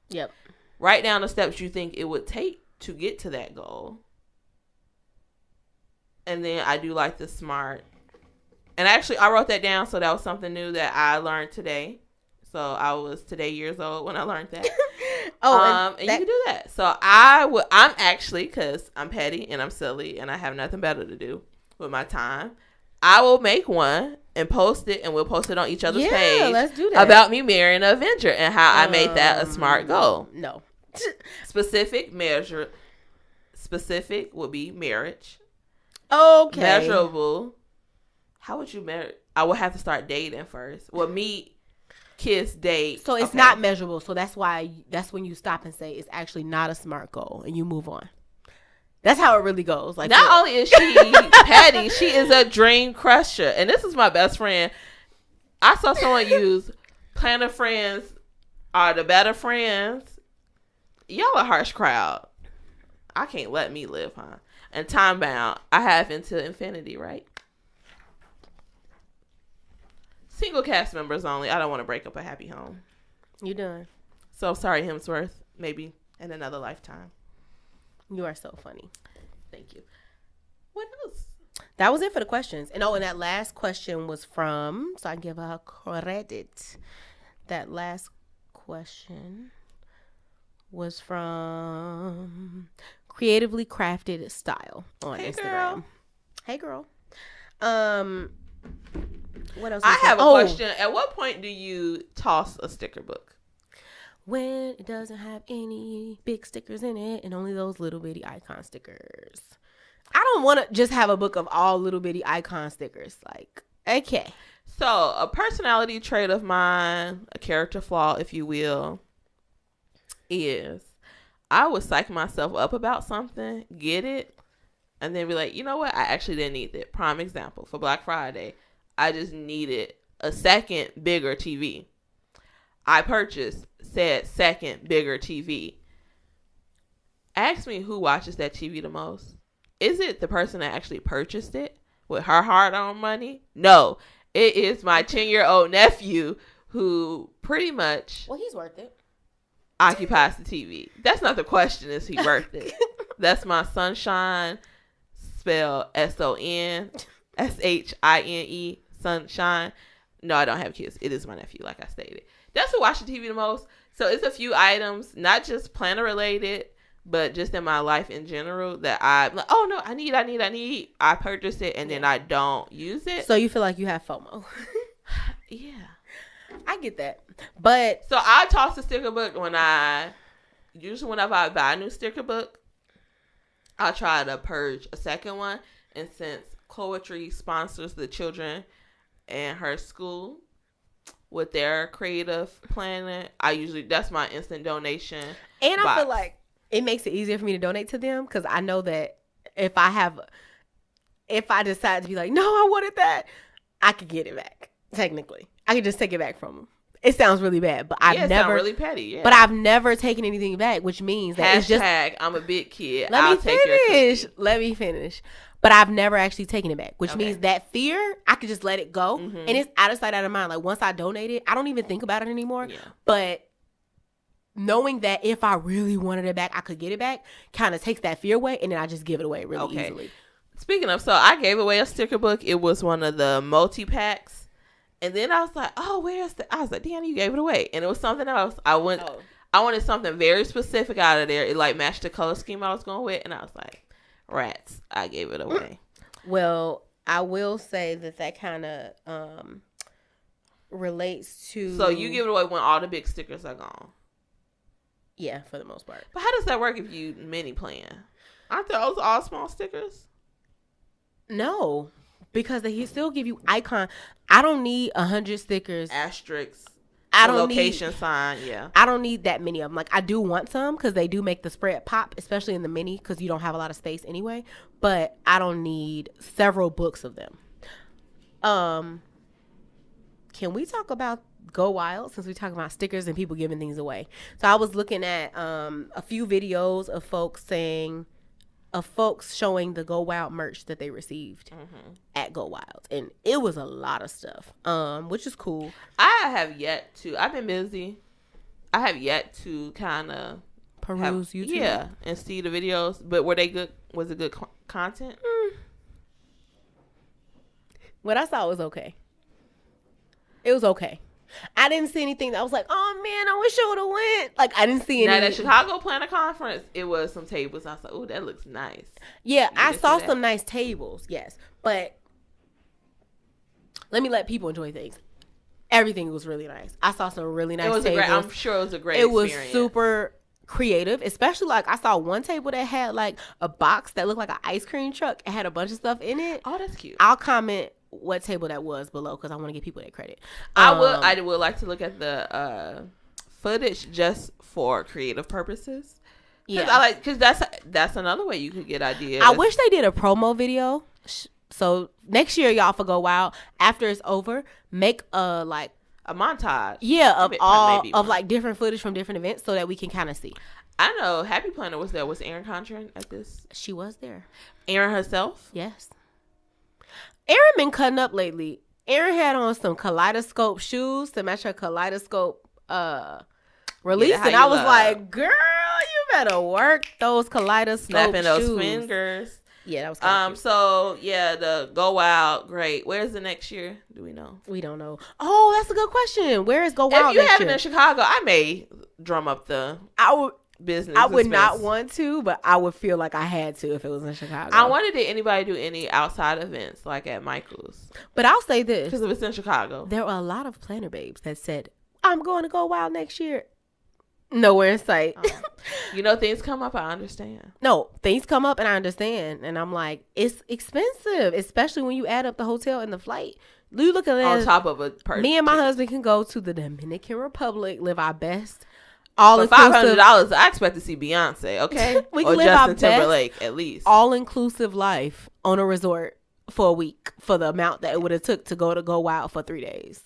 Yep. Write down the steps you think it would take to get to that goal. And then I do like the SMART. And actually, I wrote that down, so that was something new that I learned today. So I was today years old when I learned that. And you can do that. So I'm actually, because I'm petty and I'm silly and I have nothing better to do with my time, I will make one and post it, and we'll post it on each other's Yeah, page. let's do that. About me marrying an Avenger and how I made that a smart goal. No. Specific would be marriage. Okay. Measurable. How would you measure? I would have to start dating first. Well, meet, kiss, date. So it's Okay. not measurable. So that's when you stop and say it's actually not a smart goal and you move on. That's how it really goes. Like, not only is she petty, she is a dream crusher. And this is my best friend. I saw someone use planner friends are the better friends. Y'all a harsh crowd. I can't let me live, huh? And time bound. I have until infinity, right? Single cast members only. I don't want to break up a happy home. You done. So sorry, Hemsworth. Maybe in another lifetime. You are so funny. Thank you. What else? That was it for the questions. And and that last question was from, so I give her credit. That last question was from Creatively Crafted Style on Hey, Instagram. girl. Hey, girl. What else? I have a question. At what point do you toss a sticker book? When it doesn't have any big stickers in it and only those little bitty icon stickers. I don't want to just have a book of all little bitty icon stickers. Like, okay. So, a personality trait of mine, a character flaw, if you will, is I would psych myself up about something, get it, and then be like, you know what? I actually didn't need it. Prime example, for Black Friday, I just needed a second bigger TV. I purchased said second bigger TV. Ask me who watches that TV the most. Is it the person that actually purchased it with her hard-earned money? No. It is my 10-year-old nephew who pretty much Well, he's worth it. occupies the TV. That's not the question. Is he worth it? That's my sunshine, spelled SONSHINE, sunshine. No, I don't have kids. It is my nephew, like I stated. That's who watches TV the most. So it's a few items, not just planner related, but just in my life in general that I'm like, oh no, I need. I purchase it and then I don't use it. So you feel like you have FOMO. Yeah. I get that. But So I toss a sticker book usually whenever I buy a new sticker book, I try to purge a second one. And since Poetry sponsors the children in her school with their creative planning, that's my instant donation. And I box. feel like it makes it easier for me to donate to them because I know that if I decide to be like, no, I wanted that, I could get it back. Technically, I could just take it back from them. It sounds really bad, but I've never really petty. Yeah. But I've never taken anything back, which means that it's just. I'm a big kid. Let me finish. But I've never actually taken it back, which means that fear, I could just let it go, and it's out of sight, out of mind. Like once I donate it, I don't even think about it anymore. Yeah. But knowing that if I really wanted it back, I could get it back, kind of takes that fear away, and then I just give it away really easily. Speaking of, so I gave away a sticker book. It was one of the multi-packs. And then I was like, oh, I was like, Deanna, you gave it away. And it was something else. I wanted something very specific out of there. It like matched the color scheme I was going with. And I was like, rats, I gave it away. Well, I will say that kind of relates to. So you give it away when all the big stickers are gone. Yeah, for the most part. But how does that work if you mini plan? Aren't those all small stickers? No, because they still give you icon. I don't need 100 stickers. Asterisks. I don't location sign. Yeah. I don't need that many of them. Like I do want some because they do make the spread pop, especially in the mini because you don't have a lot of space anyway. But I don't need several books of them. Can we talk about Go Wild since we talk about stickers and people giving things away? So I was looking at a few videos of folks showing the Go Wild merch that they received at Go Wild, and it was a lot of stuff, which is cool. I've been busy. I have yet to kind of peruse YouTube, and see the videos. But were they good? Was it good content? What I saw was okay. It was okay. I didn't see anything that I was like, oh man, I wish I would have went. Like I didn't see any. Now, at Chicago Planner Conference, it was some tables. I was like, oh, that looks nice. Yeah, I saw some nice tables, yes. But let me let people enjoy things. Everything was really nice. I saw some really nice tables. I'm sure it was a great It was experience. super creative, especially like I saw one table that had like a box that looked like an ice cream truck. It had a bunch of stuff in it. Oh, that's cute. I'll comment what table that was below because I want to give people that credit. I would like to look at the footage just for creative purposes. Yeah, because that's another way you could get ideas. I wish they did a promo video. So next year, y'all for Go Wild, after it's over, make a montage. Yeah, of all maybe of one. like different footage from different events so that we can kind of see. I know Happy Planner was there. Was Erin Contran at this? She was there. Erin herself? Yes. Erin been cutting up lately. Erin had on some kaleidoscope shoes to match her kaleidoscope release, and I was like, girl, you better work those kaleidoscope snapping those shoes. Fingers. Yeah, that was kind of cute. So yeah, the Go Wild, great. Where's the next year? Do we know? We don't know. Oh, that's a good question. Where is Go Wild If you next have it year? in Chicago, I may drum up the business. I would not expense. want to, but I would feel like I had to if it was in Chicago. I wondered, did anybody do any outside events like at Michael's? But I'll say this. Because if it's in Chicago. There were a lot of planner babes that said, I'm going to Go Wild next year. Nowhere in sight. Things come up, I understand. No, things come up and I understand. And I'm like, it's expensive, especially when you add up the hotel and the flight. You look at that. On top of a person. Me and my husband can go to the Dominican Republic, live our best. All For inclusive. $500, I expect to see Beyonce, okay? We can or live our Justin best. Timberlake, at least. All inclusive life on a resort for a week for the amount that it would have took to Go Wild for 3 days.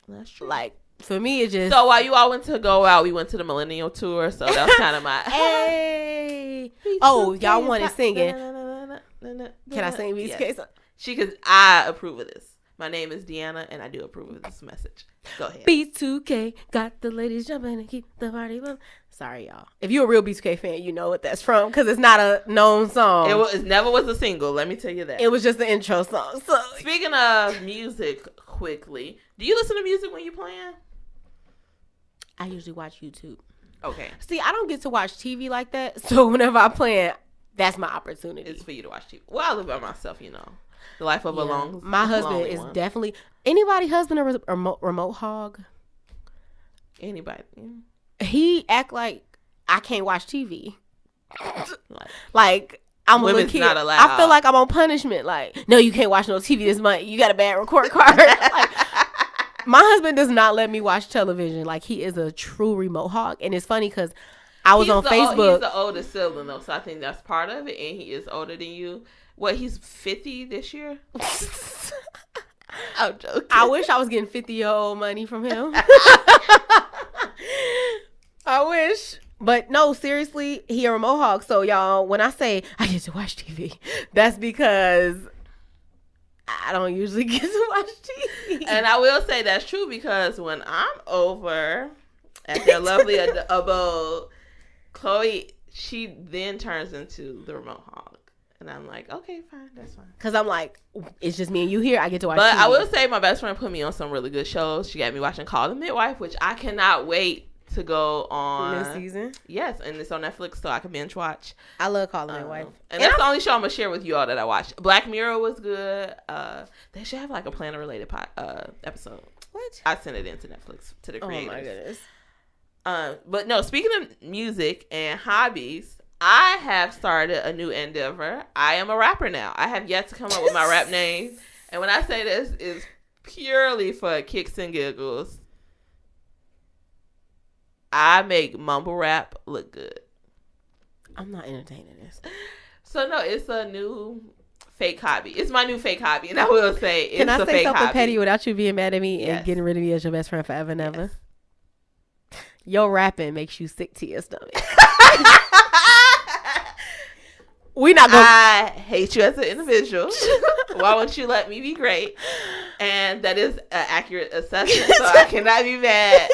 That's true. Like, for me, it just. So while you all went to Go Out, we went to the Millennial Tour. So that was kind of my. Hey. Oh, y'all wanted singing. Can I sing BTK? Yes. I approve of this. My name is Deanna, and I do approve of this message. Go ahead. B2K got the ladies jumping and keep the party moving. Sorry, y'all. If you're a real B2K fan, you know what that's from because it's not a known song. It never was a single. Let me tell you that. It was just the intro song. So speaking of music, quickly, do you listen to music when you playing? I usually watch YouTube. Okay. See, I don't get to watch TV like that, so whenever I'm playing, that's my opportunity. It's for you to watch TV. Well, I live by myself, The life of a long. My husband is definitely anybody husband a remote hog. Anybody. He act like I can't watch TV. Like I'm a little kid. Not allowed. I feel like I'm on punishment. Like, no, you can't watch no TV this month. You got a bad report card. Like, my husband does not let me watch television. Like, he is a true remote hog. And it's funny because I was on Facebook. He's the oldest sibling, though, so I think that's part of it. And he is older than you. What, he's 50 this year? I'm joking. I wish I was getting 50-year-old money from him. I wish. But no, seriously, he a remote hog. So, y'all, when I say I get to watch TV, that's because I don't usually get to watch TV. And I will say that's true because when I'm over at their lovely abode, Chloe, she then turns into the remote hog. And I'm like, okay, fine, that's fine. Because I'm like, it's just me and you here. I get to watch But TV. I will say my best friend put me on some really good shows. She got me watching Call the Midwife, which I cannot wait to go on. This season? Yes, and it's on Netflix, so I can binge watch. I love Call the Midwife. And that's the only show I'm going to share with you all that I watched. Black Mirror was good. They should have like a planner-related episode. What? I sent it into Netflix to the creators. Oh, my goodness. But no, speaking of music and hobbies, I have started a new endeavor. I am a rapper now. I have yet to come up with my rap name. And when I say this, it's purely for kicks and giggles. I make mumble rap look good. I'm not entertaining this. So, no, it's a new fake hobby. It's my new fake hobby. And I will say it's a fake hobby. Can I say something petty without you being mad at me Yes. and getting rid of me as your best friend forever and ever? Your rapping makes you sick to your stomach. We not going. I hate you as an individual. Why won't you let me be great? And that is an accurate assessment, so I cannot be mad.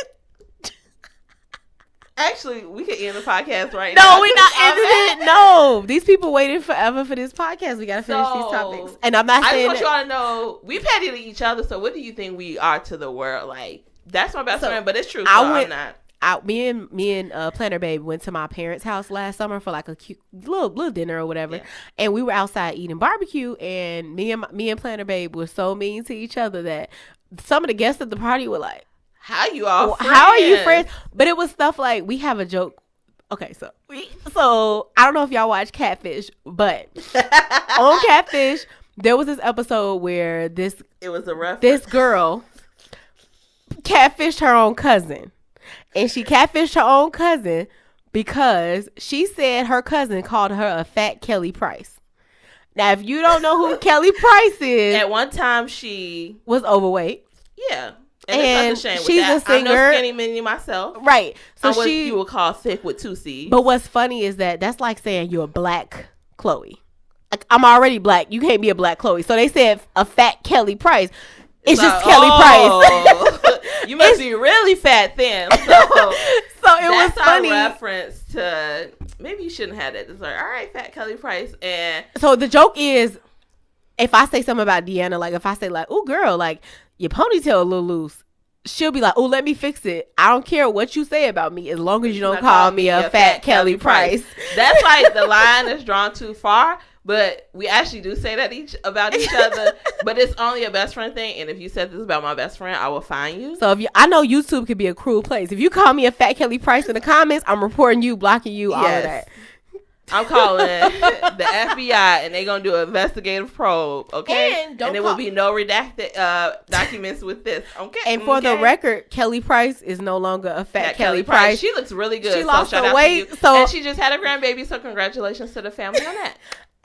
Actually, we could end the podcast right now. No, we're not ending it. No, these people waited forever for this podcast. We gotta finish these topics. And I'm not I saying just want y'all to know we petty to each other. So what do you think we are to the world? Like, that's my best friend, but it's true. So I'm not. me and Planner Babe went to my parents' house last summer for like a cute little dinner or whatever, and we were outside eating barbecue, and me and Planner Babe were so mean to each other that some of the guests at the party were like, "How you all? How are you friends?" But it was stuff like, we have a joke. Okay, so I don't know if y'all watch Catfish, but on Catfish there was this episode where it was a reference. This girl catfished her own cousin. And she catfished her own cousin because she said her cousin called her a fat Kelly Price. Now, if you don't know who Kelly Price is, at one time she was overweight. Yeah. And she's a singer. I'm no skinny mini myself. Right. So I'm what you would call thick with 2 C's. But what's funny is that's like saying you're a black Chloe. Like, I'm already black. You can't be a black Chloe. So they said a fat Kelly Price. It's just Kelly Price. You must be really fat then. So it was funny. Our reference to, maybe you shouldn't have that dessert. All right, fat Kelly Price. And so the joke is, if I say something about Deanna, like if I say like, "Oh girl, like your ponytail a little loose," she'll be like, "Oh, let me fix it. I don't care what you say about me as long as you don't call me a fat Kelly Price." That's like the line is drawn too far. But we actually do say that about each other. But it's only a best friend thing. And if you said this about my best friend, I will find you. So I know YouTube could be a cruel place. If you call me a fat Kelly Price in the comments, I'm reporting you, blocking you, all of that. I'm calling the FBI, and they're going to do an investigative probe, okay? And there will be no redacted documents with this, okay? And for the record, Kelly Price is no longer a fat Kelly Price. She looks really good. She lost her weight. And she just had a grandbaby, so congratulations to the family on that.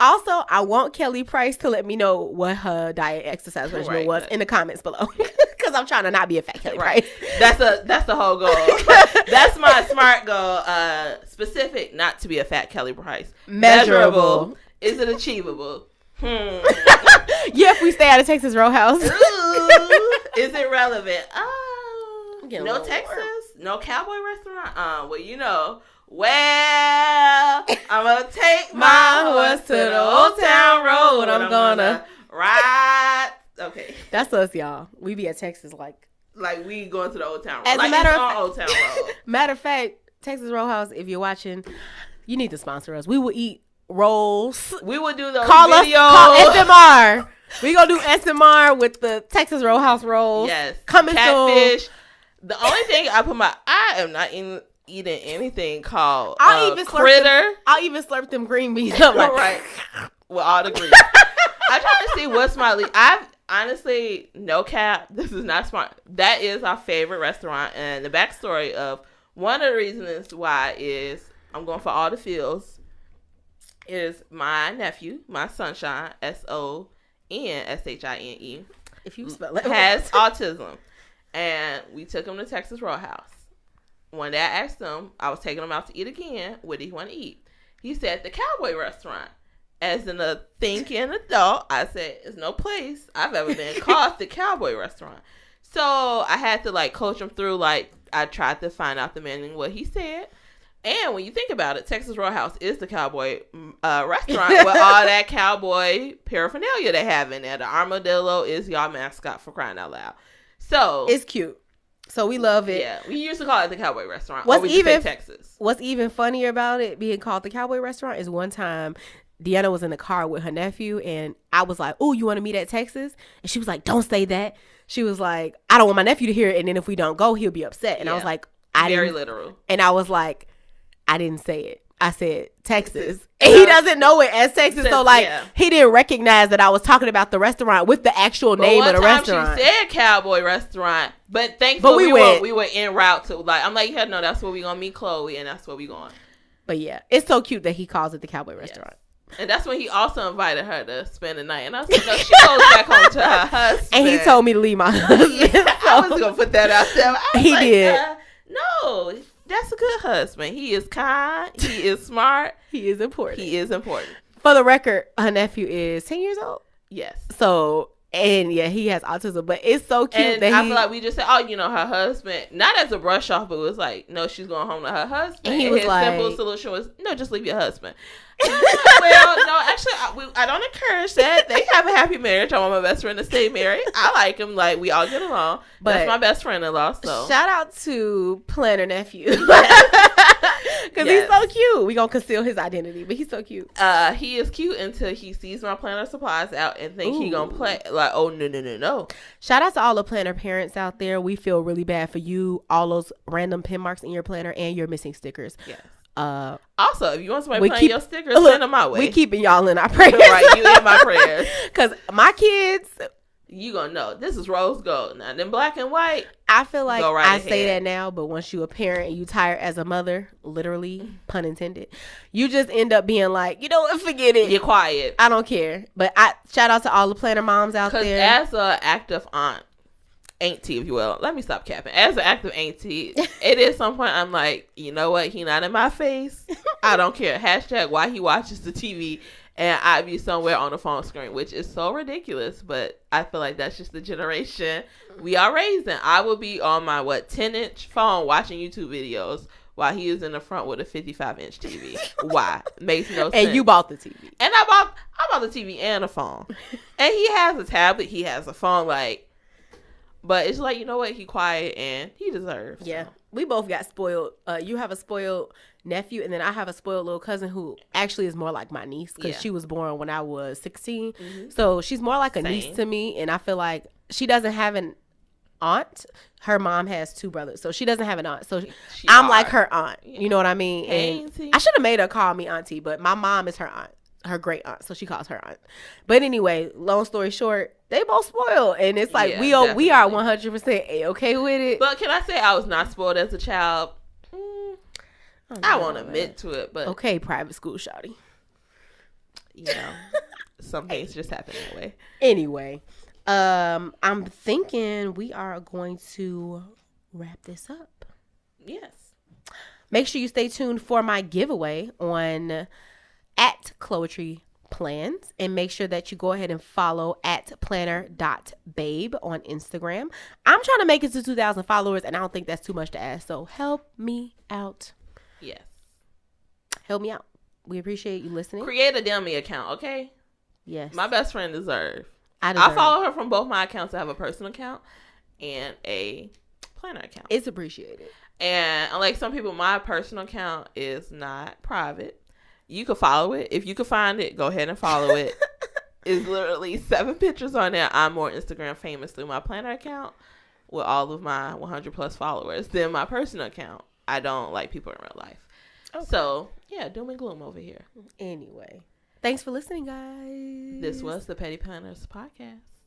Also, I want Kelly Price to let me know what her diet exercise regimen was in the comments below. Because I'm trying to not be a fat Kelly Price. That's the whole goal. That's my smart goal. Specific, not to be a fat Kelly Price. Measurable. Is it achievable? Yeah, if we stay out of Texas Roadhouse. Is it relevant? No Texas? No cowboy restaurant? Well, you know. Well, I'm going to take my horse to the old town road. I'm going to ride. Okay. That's us, y'all. We be at Texas like we going to the old town road. As like a matter of Old Town Road. Matter of fact, Texas Roadhouse, if you're watching, you need to sponsor us. We will eat rolls. We will do those call videos. Call SMR. We going to do SMR with the Texas Roadhouse rolls. Yes. Coming Catfish. soon. The only thing I am not eating anything called critter. I'll even slurp them green beans up. Right. With all the grease. I'm trying to see what's my least. I've honestly, no cap, this is not smart. That is our favorite restaurant. And the backstory of one of the reasons why is I'm going for all the feels is my nephew, my sunshine, SONSHINE. If you spell it. Has autism. And we took him to Texas Roadhouse. One day I asked him, I was taking him out to eat again, what did he want to eat? He said the Cowboy restaurant. As in a thinking adult, I said, there's no place I've ever been called the Cowboy restaurant. So I had to coach him through, I tried to find out the meaning of what he said. And when you think about it, Texas Roadhouse is the cowboy restaurant with all that cowboy paraphernalia they have in there. The armadillo is y'all mascot, for crying out loud. So it's cute. So we love it. Yeah, we used to call it the Cowboy Restaurant. Texas. What's even funnier about it being called the Cowboy Restaurant is one time Deanna was in the car with her nephew, and I was like, "Oh, you want to meet at Texas?" And she was like, "Don't say that." She was like, "I don't want my nephew to hear it, and then if we don't go, he'll be upset." And I was like, "Very literal." And I was like, "I didn't say it. I said Texas." And he doesn't know it as Texas, so he didn't recognize that I was talking about the restaurant with the actual name of the restaurant. She said Cowboy Restaurant, but thankfully we were en route to I'm like, yeah, no, that's where we gonna meet Chloe, and that's where we going. But yeah, it's so cute that he calls it the Cowboy Restaurant. And that's when he also invited her to spend the night. And I was like, no, she goes back home to her husband. And he told me to leave my husband. Yeah, I was going to put that out there. He did. No, that's a good husband. He is kind. He is smart. He is important. He is important. For the record, her nephew is 10 years old. Yes. So And yeah, he has autism, but it's so cute And that I feel like we just said, oh, her husband, not as a brush off, but it was like, no, she's going home to her husband. And he was his like, simple solution was, no, just leave your husband. Well, no, actually, I don't encourage that. They have a happy marriage. I want my best friend to stay married. I like him. Like, we all get along. But that's my best friend-in-law, so. Shout out to Planner Nephew. Because he's so cute. We gonna conceal his identity, but he's so cute. He is cute until he sees my planner supplies out and think he gonna play. Like, oh, no. Shout out to all the planner parents out there. We feel really bad for you. All those random pin marks in your planner and your missing stickers. Yes. Also, if you want somebody playing your stickers, send them my way. We keeping y'all in our prayers. Right, you in my prayers. Because my kids, you gonna know this is rose gold. Now, them black and white. I feel like say that now, but once you a parent and you tired as a mother, literally, pun intended, you just end up being like, you know what, forget it. You're quiet. I don't care. But I shout out to all the planner moms out there. As an active aunt, auntie, if you will, let me stop capping. As an active auntie, it is some point I'm like, you know what? He not in my face. I don't care. # why he watches the TV. And I'd be somewhere on the phone screen, which is so ridiculous. But I feel like that's just the generation we are raising. I will be on my 10-inch phone watching YouTube videos while he is in the front with a 55-inch TV. Why? Makes no sense. And you bought the TV. And I bought the TV and a phone. And he has a tablet. He has a phone. But it's like, you know what? He quiet and he deserves. Yeah. We both got spoiled. You have a spoiled nephew, and then I have a spoiled little cousin who actually is more like my niece because she was born when I was 16. Mm-hmm. So she's more like a niece to me, and I feel like she doesn't have an aunt. Her mom has 2 brothers, so she doesn't have an aunt. So I'm like her aunt. Yeah. You know what I mean? Hey, and I should have made her call me auntie, but my mom is her aunt. Her great aunt, so she calls her aunt. But anyway, long story short, they both spoiled, and it's like we are 100% okay with it. But can I say I was not spoiled as a child? I won't admit to it, but okay, private school, shawty. Some things just happen that way. Anyway, I'm thinking we are going to wrap this up. Yes. Make sure you stay tuned for my giveaway on @Cloetry_Plans, and make sure that you go ahead and follow @planner.babe on Instagram. I'm trying to make it to 2,000 followers, and I don't think that's too much to ask. So help me out. Yes. Help me out. We appreciate you listening. Create a dummy account, okay? Yes. My best friend deserves. I follow her from both my accounts. I have a personal account and a planner account. It's appreciated. And unlike some people, my personal account is not private. You can follow it. If you can find it, go ahead and follow it. It's literally 7 pictures on there. I'm more Instagram famous through my planner account with all of my 100+ followers than my personal account. I don't like people in real life. Okay. So, yeah, doom and gloom over here. Anyway, thanks for listening, guys. This was the Petty Planners Podcast.